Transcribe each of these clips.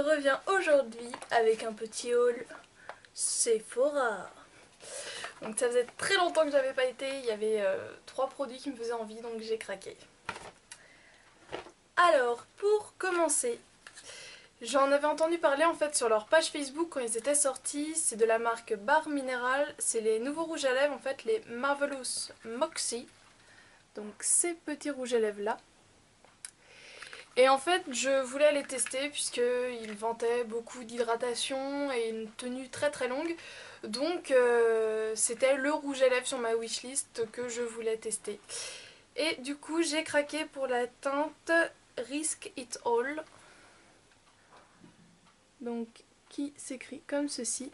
reviens aujourd'hui avec un petit haul Sephora. Donc ça faisait très longtemps que j'avais pas été, il y avait 3 produits qui me faisaient envie donc j'ai craqué. Alors pour commencer, j'en avais entendu parler en fait sur leur page Facebook quand ils étaient sortis. C'est de la marque Barre Minéral, c'est les nouveaux rouges à lèvres en fait, les Marvelous Moxie. Donc ces petits rouges à lèvres là. Et en fait je voulais les tester puisqu'ils vantaient beaucoup d'hydratation et une tenue très très longue. Donc c'était le rouge à lèvres sur ma wishlist que je voulais tester. Et du coup j'ai craqué pour la teinte Risk It All. Donc qui s'écrit comme ceci.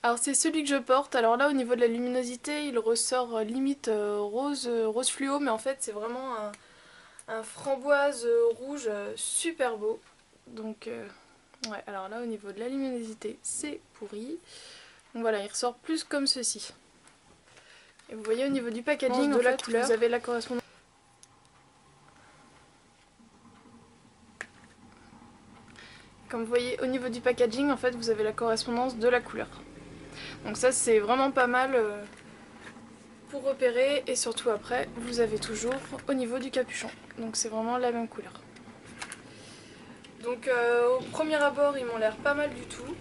Alors c'est celui que je porte. Alors là au niveau de la luminosité il ressort limite rose fluo, mais en fait c'est vraiment un framboise rouge super beau. Donc ouais, alors là au niveau de la luminosité c'est pourri. Donc voilà, il ressort plus comme ceci. Et vous voyez au niveau du packaging de la couleur, vous avez la correspondance. Comme vous voyez au niveau du packaging en fait vous avez la correspondance de la couleur. Donc ça c'est vraiment pas mal pour repérer, et surtout après vous avez toujours au niveau du capuchon. Donc c'est vraiment la même couleur. Donc au premier abord ils m'ont l'air pas mal du tout.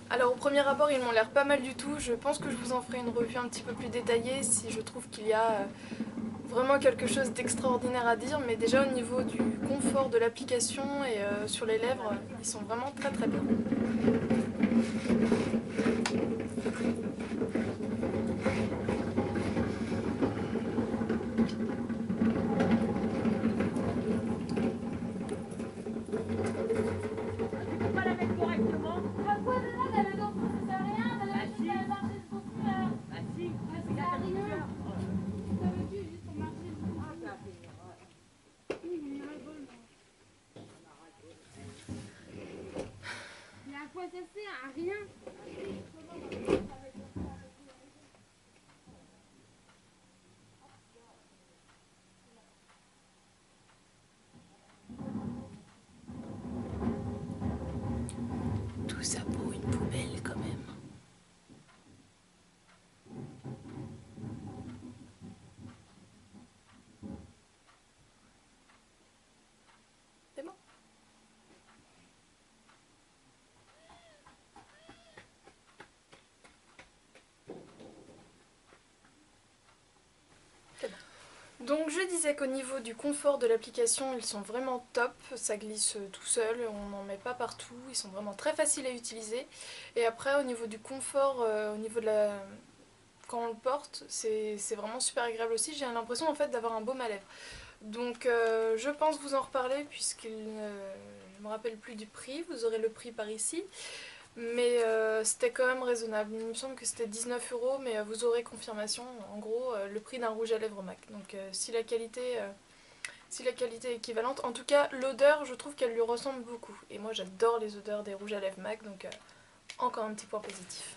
Alors au premier abord ils m'ont l'air pas mal du tout, je pense que je vous en ferai une revue un petit peu plus détaillée si je trouve qu'il y a vraiment quelque chose d'extraordinaire à dire, mais déjà au niveau du confort de l'application et sur les lèvres, ils sont vraiment très très bien. À quoi ça sert? À rien. Tout ça pour une poubelle quand même. C'est bon. Donc je disais qu'au niveau du confort de l'application ils sont vraiment top, ça glisse tout seul, on n'en met pas partout, ils sont vraiment très faciles à utiliser. Et après au niveau du confort, au niveau de la... quand on le porte, c'est vraiment super agréable aussi, j'ai l'impression en fait d'avoir un baume à lèvres. Donc je pense vous en reparler puisqu'il je me rappelle plus du prix, vous aurez le prix par ici. Mais c'était quand même raisonnable, il me semble que c'était 19 €, mais vous aurez confirmation, en gros le prix d'un rouge à lèvres MAC. Donc si la qualité est équivalente, en tout cas l'odeur je trouve qu'elle lui ressemble beaucoup. Et moi j'adore les odeurs des rouges à lèvres MAC, donc encore un petit point positif.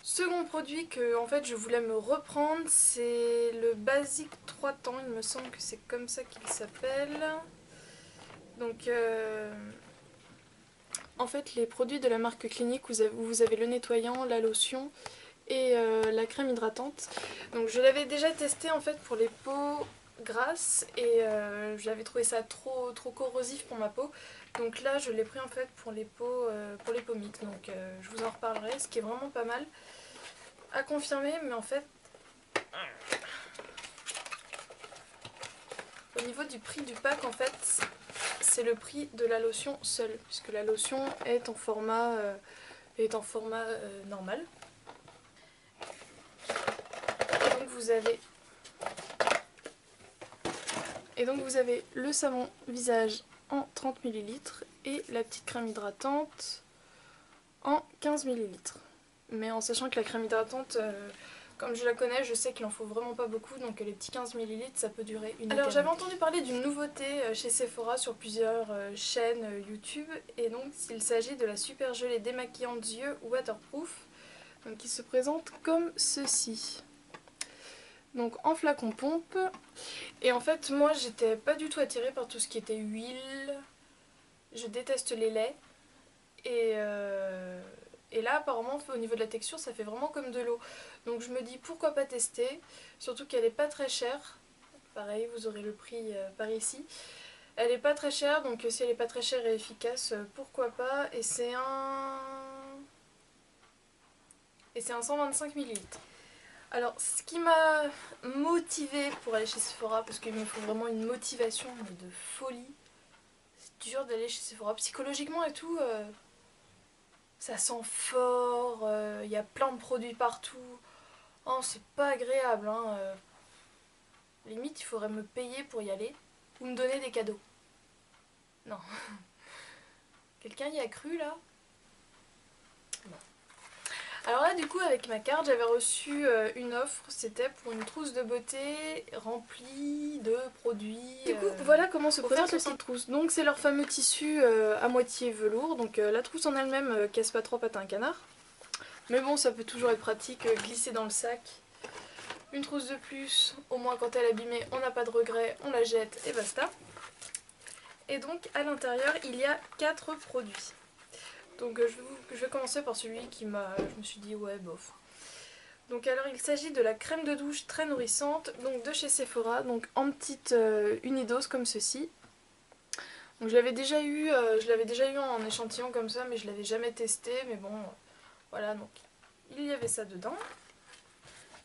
Second produit que en fait je voulais me reprendre, c'est le Basic 3 temps, il me semble que c'est comme ça qu'il s'appelle. Donc en fait les produits de la marque Clinique, vous avez le nettoyant, la lotion et la crème hydratante. Donc je l'avais déjà testé en fait pour les peaux grasses et j'avais trouvé ça trop corrosif pour ma peau. Donc là je l'ai pris en fait pour les peaux mixtes, donc je vous en reparlerai, ce qui est vraiment pas mal à confirmer, mais en fait au niveau du prix du pack en fait c'est le prix de la lotion seule, puisque la lotion est en format normal. Et donc vous avez le savon visage en 30 ml et la petite crème hydratante en 15 ml. mais en sachant que la crème hydratante, comme je la connais, je sais qu'il en faut vraiment pas beaucoup, donc les petits 15 ml ça peut durer une éternité. Alors j'avais entendu parler d'une nouveauté chez Sephora sur plusieurs chaînes YouTube, et donc il s'agit de la super gelée démaquillante yeux waterproof, donc qui se présente comme ceci. Donc en flacon pompe, et en fait moi j'étais pas du tout attirée par tout ce qui était huile, je déteste les laits, et là apparemment au niveau de la texture ça fait vraiment comme de l'eau. Donc je me dis pourquoi pas tester, surtout qu'elle est pas très chère. Pareil, vous aurez le prix par ici. Elle est pas très chère, donc si elle est pas très chère et efficace, pourquoi pas. Et c'est un 125 ml. Alors ce qui m'a motivée pour aller chez Sephora, parce qu'il me faut vraiment une motivation mais de folie. C'est dur d'aller chez Sephora psychologiquement et tout. Ça sent fort, y a plein de produits partout. Oh, c'est pas agréable, hein. Limite, il faudrait me payer pour y aller ou me donner des cadeaux. Non. Quelqu'un y a cru là? Non. Alors là, du coup, avec ma carte, j'avais reçu une offre. C'était pour une trousse de beauté remplie de produits. Du coup, voilà comment se présente cette trousse. Donc, c'est leur fameux tissu à moitié velours. Donc, la trousse en elle-même casse pas trop pattes à un canard. Mais bon, ça peut toujours être pratique, glisser dans le sac. Une trousse de plus, au moins quand elle est abîmée, on n'a pas de regret, on la jette et basta. Et donc à l'intérieur, il y a 4 produits. Donc je vais commencer par celui qui m'a... Je me suis dit ouais bof. Donc alors il s'agit de la crème de douche très nourrissante, donc de chez Sephora, donc en petite unidose comme ceci. Donc je l'avais déjà eu en échantillon comme ça, mais je l'avais jamais testé, mais bon, voilà, donc il y avait ça dedans.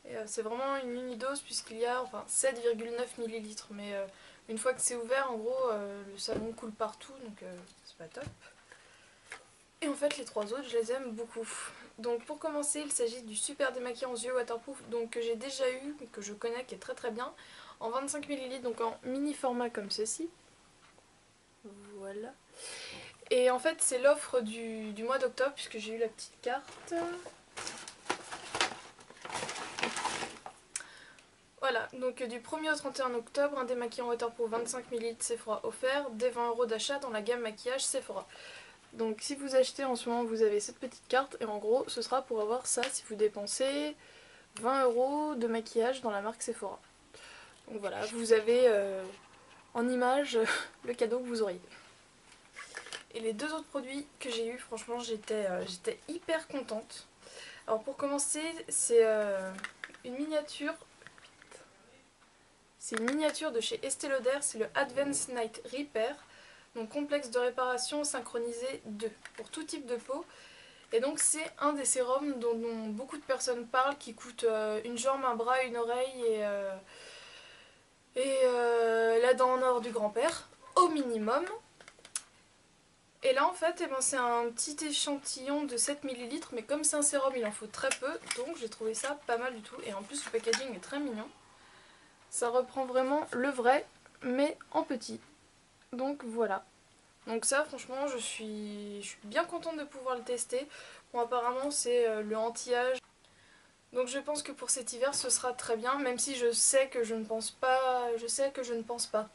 Et c'est vraiment une unidose puisqu'il y a enfin 7,9 ml, mais une fois que c'est ouvert, en gros, le savon coule partout, donc c'est pas top. Et en fait, les 3 autres, je les aime beaucoup. Donc pour commencer, il s'agit du super démaquillant yeux waterproof, donc que j'ai déjà eu, que je connais, qui est très très bien, en 25 ml, donc en mini format comme ceci. Voilà. Et en fait, c'est l'offre du mois d'octobre, puisque j'ai eu la petite carte. Voilà, donc du 1er au 31 octobre, un démaquillant waterproof 25 ml Sephora offert, dès 20 € d'achat dans la gamme maquillage Sephora. Donc si vous achetez en ce moment, vous avez cette petite carte, et en gros, ce sera pour avoir ça si vous dépensez 20 € de maquillage dans la marque Sephora. Donc voilà, vous avez en image le cadeau que vous auriez. Et les 2 autres produits que j'ai eu, franchement, j'étais hyper contente. Alors pour commencer, c'est une miniature. C'est une miniature de chez Estée Lauder, c'est le Advanced Night Repair, donc complexe de réparation synchronisé 2, pour tout type de peau. Et donc c'est un des sérums dont beaucoup de personnes parlent, qui coûte une jambe, un bras, une oreille et la dent en or du grand-père, au minimum. Et là en fait, eh ben, c'est un petit échantillon de 7 ml, mais comme c'est un sérum, il en faut très peu, donc j'ai trouvé ça pas mal du tout. Et en plus le packaging est très mignon. Ça reprend vraiment le vrai, mais en petit. Donc voilà. Donc ça, franchement, je suis bien contente de pouvoir le tester. Bon, apparemment, c'est le anti-âge. Donc je pense que pour cet hiver, ce sera très bien, même si je sais que je ne pense pas. Je sais que je ne pense pas.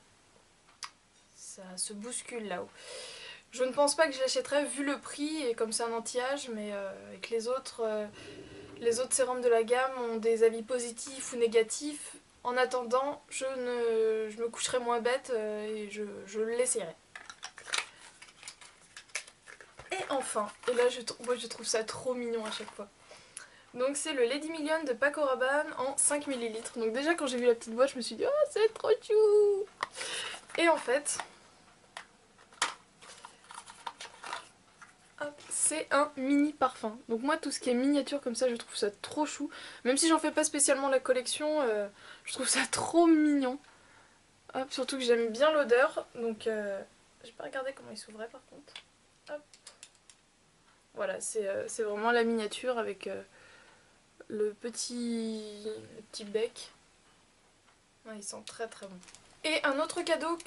Ça se bouscule là-haut. Je ne pense pas que je l'achèterai vu le prix et comme c'est un anti-âge, mais avec les autres sérums de la gamme ont des avis positifs ou négatifs. En attendant, je me coucherai moins bête et je l'essayerai. Et enfin, et là moi je trouve ça trop mignon à chaque fois. Donc c'est le Lady Million de Paco Rabanne en 5 ml. Donc déjà quand j'ai vu la petite boîte, je me suis dit oh c'est trop chou. Et en fait, c'est un mini parfum. Donc moi tout ce qui est miniature comme ça, je trouve ça trop chou. Même si j'en fais pas spécialement la collection, je trouve ça trop mignon. Hop, surtout que j'aime bien l'odeur. Donc j'ai pas regardé comment il s'ouvrait par contre. Hop. Voilà, c'est vraiment la miniature avec le petit bec. Ouais, il sent très très bon. Et un autre cadeau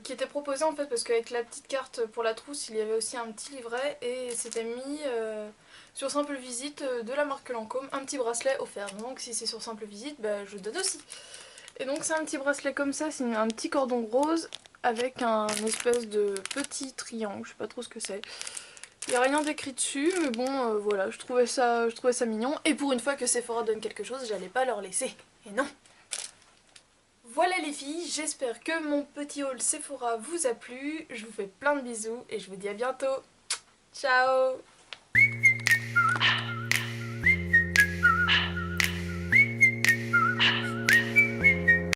qui était proposé en fait, parce qu'avec la petite carte pour la trousse, il y avait aussi un petit livret et c'était mis sur Simple Visite de la marque Lancôme, un petit bracelet offert. Donc si c'est sur Simple Visite, bah, je donne aussi. Et donc c'est un petit bracelet comme ça, c'est un petit cordon rose avec un espèce de petit triangle, je sais pas trop ce que c'est. Il n'y a rien d'écrit dessus, mais bon, voilà, je trouvais ça mignon. Et pour une fois que Sephora donne quelque chose, j'allais pas leur laisser. Et non. Voilà les filles, j'espère que mon petit haul Sephora vous a plu. Je vous fais plein de bisous et je vous dis à bientôt. Ciao!